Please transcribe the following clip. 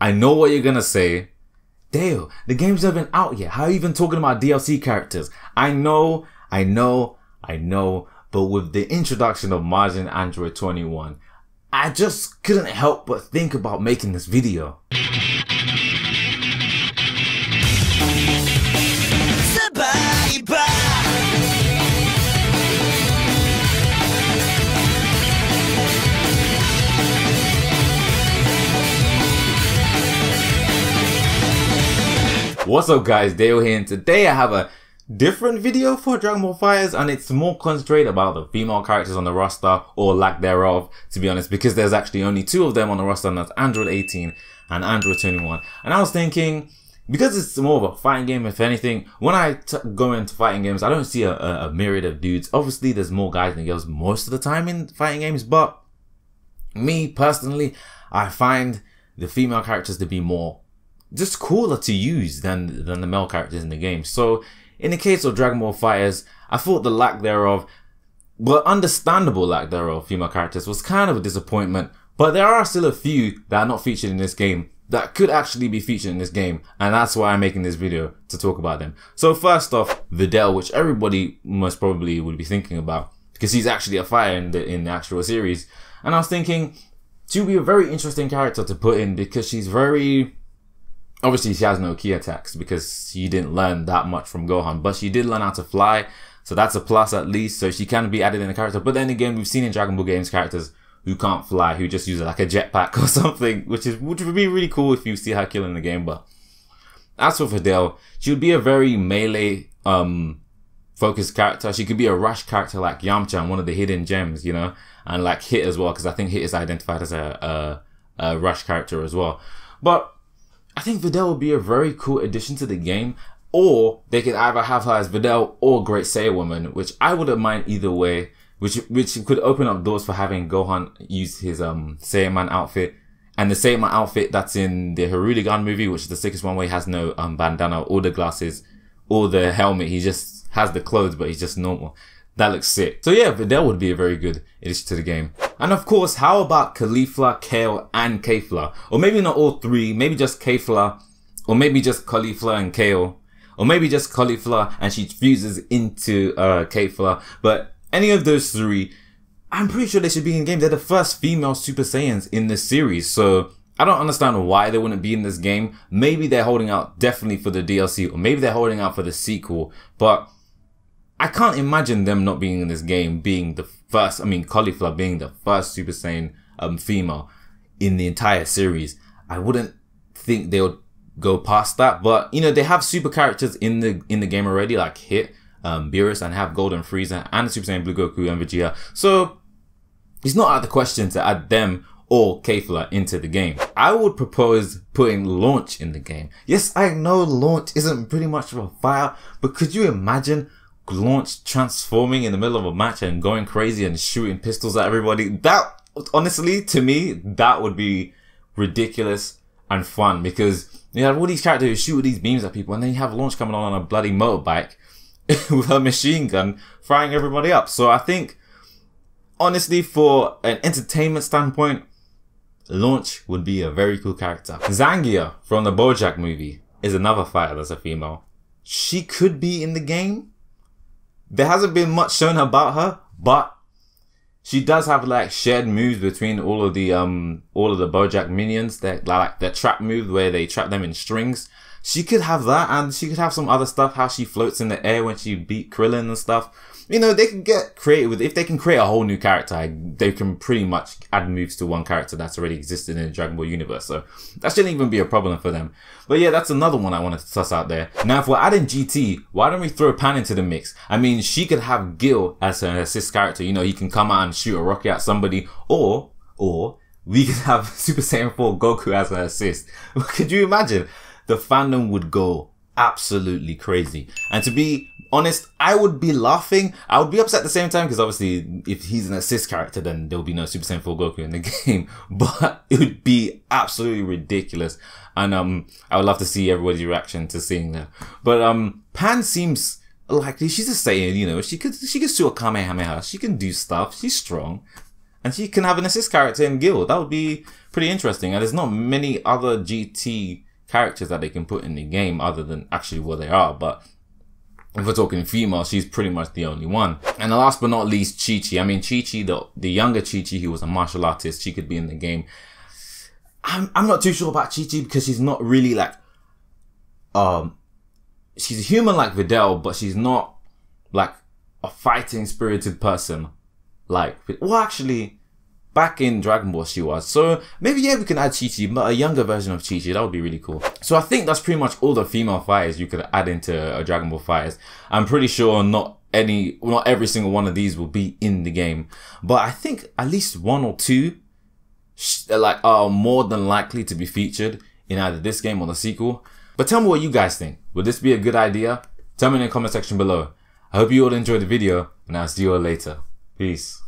I know what you're gonna say. Dale, the game's not even out yet. How are you even talking about DLC characters? I know, but with the introduction of Margin Android 21, I just couldn't help but think about making this video. What's up guys, Dale here, and today I have a different video for Dragon Ball FighterZ, and it's more concentrated about the female characters on the roster, or lack thereof, to be honest, because there's actually only two of them on the roster, and that's Android 18 and Android 21. And I was thinking, because it's more of a fighting game, if anything, when I go into fighting games, I don't see a myriad of dudes. Obviously, there's more guys than girls most of the time in fighting games, but me personally, I find the female characters to be more just cooler to use than the male characters in the game. So in the case of Dragon Ball FighterZ, I thought the lack thereof, well, understandable lack thereof, female characters was kind of a disappointment, but there are still a few that are not featured in this game that could actually be featured in this game, and that's why I'm making this video, to talk about them. So first off, Videl, which everybody most probably would be thinking about, because he's actually a fighter in the actual series. And I was thinking, she would be a very interesting character to put in, because she's very... Obviously, she has no key attacks because she didn't learn that much from Gohan, but she did learn how to fly, so that's a plus at least, so she can be added in the character. But then again, we've seen in Dragon Ball games characters who can't fly, who just use like a jetpack or something, which would be really cool if you see her kill in the game. But as for Videl, she would be a very melee focused character. She could be a rush character like Yamcha and one of the hidden gems, you know, and like Hit as well, because I think Hit is identified as a rush character as well. But I think Videl would be a very cool addition to the game, or they could either have her as Videl or Great Saiyan Woman, which I wouldn't mind either way, which could open up doors for having Gohan use his Saiyan Man outfit, and the Saiyan Man outfit that's in the Hirudegan movie, which is the sickest one where he has no bandana or the glasses or the helmet. He just has the clothes, but he's just normal. That looks sick. So yeah, Videl would be a very good addition to the game. And of course, how about Kefla, Kale, and Kefla? Or maybe not all three, maybe just Kefla, or maybe just Kefla and Kale, or maybe just Kefla and she fuses into Kefla. But any of those three, I'm pretty sure they should be in the game. They're the first female Super Saiyans in this series, so I don't understand why they wouldn't be in this game. Maybe they're holding out definitely for the DLC, or maybe they're holding out for the sequel, but I can't imagine them not being in this game, being the first, Kefla being the first Super Saiyan female in the entire series. I wouldn't think they would go past that, but you know, they have super characters in the game already, like Hit, Beerus, and have Golden Frieza and Super Saiyan Blue Goku and Vegeta. So it's not out of the question to add them or Kefla into the game. I would propose putting Launch in the game. Yes, I know Launch isn't pretty much of a fire, but could you imagine Launch transforming in the middle of a match and going crazy and shooting pistols at everybody? That, honestly, to me, that would be ridiculous and fun, because you have all these characters who shoot these beams at people, and then you have Launch coming on a bloody motorbike with a machine gun firing everybody up. So I think, honestly, for an entertainment standpoint, Launch would be a very cool character. Zangia from the BoJack movie is another fighter that's a female. She could be in the game. There hasn't been much shown about her, but she does have like shared moves between all of the BoJack minions. That like their trap move where they trap them in strings. She could have that, and she could have some other stuff, how she floats in the air when she beat Krillin and stuff. You know, they can get creative with, if they can create a whole new character, they can pretty much add moves to one character that's already existed in the Dragon Ball universe. So that shouldn't even be a problem for them. But yeah, that's another one I wanted to toss out there. Now, if we're adding GT, why don't we throw Pan into the mix? I mean, she could have Gil as an assist character. You know, he can come out and shoot a rocket at somebody, or we could have Super Saiyan 4 Goku as an assist. Could you imagine? The fandom would go absolutely crazy. And to be honest, I would be laughing. I would be upset at the same time, because obviously if he's an assist character, then there'll be no Super Saiyan 4 Goku in the game. But it would be absolutely ridiculous. And I would love to see everybody's reaction to seeing that. But Pan seems like she's a Saiyan, you know, she could shoot a Kamehameha. She can do stuff. She's strong. and she can have an assist character in Guild. That would be pretty interesting. And there's not many other GT characters that they can put in the game other than actually what they are. But if we're talking female, she's pretty much the only one. And last but not least, Chi-Chi. I mean, Chi-Chi, the younger Chi-Chi, who was a martial artist, she could be in the game. I'm not too sure about Chi-Chi because she's not really like, she's a human like Videl, but she's not like a fighting spirited person. Like, well, actually, back in Dragon Ball she was. So maybe, yeah, we can add Chi-Chi, but a younger version of Chi-Chi. That would be really cool. So I think that's pretty much all the female fighters you could add into a Dragon Ball FighterZ. I'm pretty sure not every single one of these will be in the game, but I think at least one or two are more than likely to be featured in either this game or the sequel. But tell me what you guys think. Would this be a good idea? Tell me in the comment section below. I hope you all enjoyed the video, and I'll see you all later. Peace.